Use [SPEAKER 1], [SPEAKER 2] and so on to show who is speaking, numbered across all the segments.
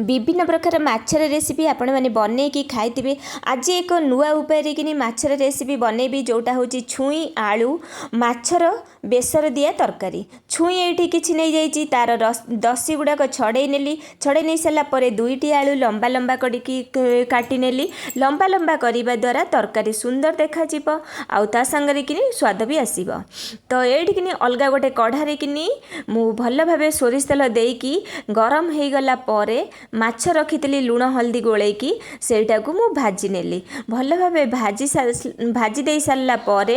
[SPEAKER 1] विभिन्न प्रकार माछर रेसिपी आपण मैंने बनईकि खाइबे। आज एक नुआ उपाय कि माछर रेसिपी बनैबी जोटा हूँ छुई आलू माछर बेसर दिया तरकारी। छुई ये किसी नहीं जाइए तार दसी गुड़ाक छड़े नेली। छड़े नहीं सारापर दुईटी आलू लंबा लंबा काटी नेली। लंबा लंबा करने द्वारा तरकारी सुंदर देखा आ सांगे कि स्वाद भी आसब। तो ये कि अलग गोटे कढ़ारे कि भल भाव सोरिष तेल देकी गरम हो गला माछ रखी लुण हल्दी गोलैकी सेटा को मु भाजी नेली। भल भाव भाजी दे सारा पर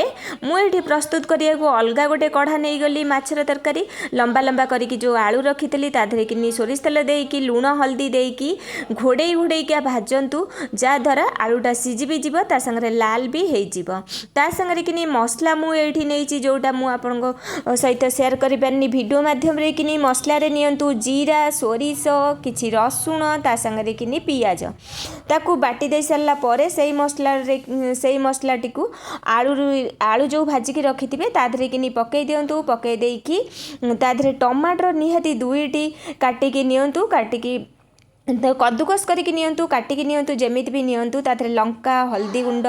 [SPEAKER 1] मुझे प्रस्तुत करने को अलग गोटे कढ़ा नहीं गली माछर तरकारी लंबा लंबा करके जो आलू रखी ताधे कि सोरिष तेल देकी लुण हल्दी देकी घोड़े घोड़े भाजतु जहाँद्वारा आलूटा सीझी भी जीव ता संगे लाल भी हो सागे कि मसला मुझे नहीं जोटा मुझे सहित सेयार कर पारनी वीडियो माध्यम कि मसला नियंतु जीरा सोरिष किछि रसुण ता संगे कि पियाज ताकू बाटी दे सारा पर से मसलाटी को आलू जो भाजिकी रखि ताधे कि पकई दिंतु पकई देकी ताधे टमाटर निहाती दुईटी काटिकी नियंतु काटिकी कद्दूकस करके नियंतु काटिकी नियंतु जेमिति भी नियंतु ताधरे लंका हल्दी गुंड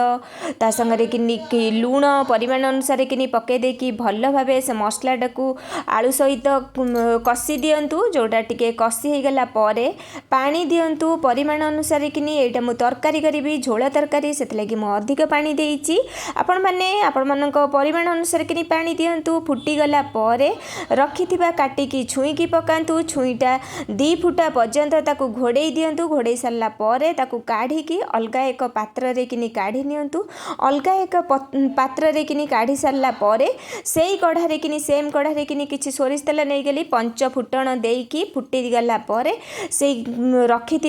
[SPEAKER 1] ता संगे कि लुण परिमाण अनुसार कि पकई देकी भल भावे से मसलाटा को आलू सहित कषि दियंतु जोटा टिके कषि हो गला परे पानी दियंतु परिमाण अनुसार कि एटा मु तरकारी करी झोल तरकारी से लगी मु अधिक पानी देइची आपण माने आपण मानक परिमाण अनुसार कि पानी दियंतु फुटी गला परे रखिथिबा काटिकी छुई की पकांतु छुईटा 2 फुटा पर्यंत ताकू घोड़े दिंतु घोड़े सारा पर काढ़ी अलग एक पात्र रे कि काढ़ी नियंतु अलग एक पात्र रे कि काढ़ी सारा पर से कढ़ारे कि सेम कढ़ारे कि किसी सोरिष तेल नहीं गली 5 फुटण देकी फुटी गला पर से रखि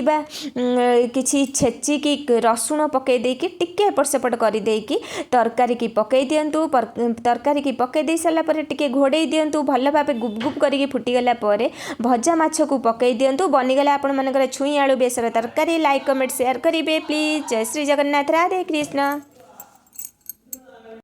[SPEAKER 1] किसी छेचिकी रसुण पकई देकी टिके एपट सेपट कर देकी तरकारी की पकई दिंतु तरकारी की पकई दे सारा पर टिके घोड़े दिंतु भल भाव गुप गुप करके फुटीगला पर भजा माछ को पकई दिंतु बनीगला आपण मानकर छुई आलू बेसर तरकारी। लाइक कमेंट शेयर करेंगे प्लीज। जय श्री जगन्नाथ राधे कृष्ण।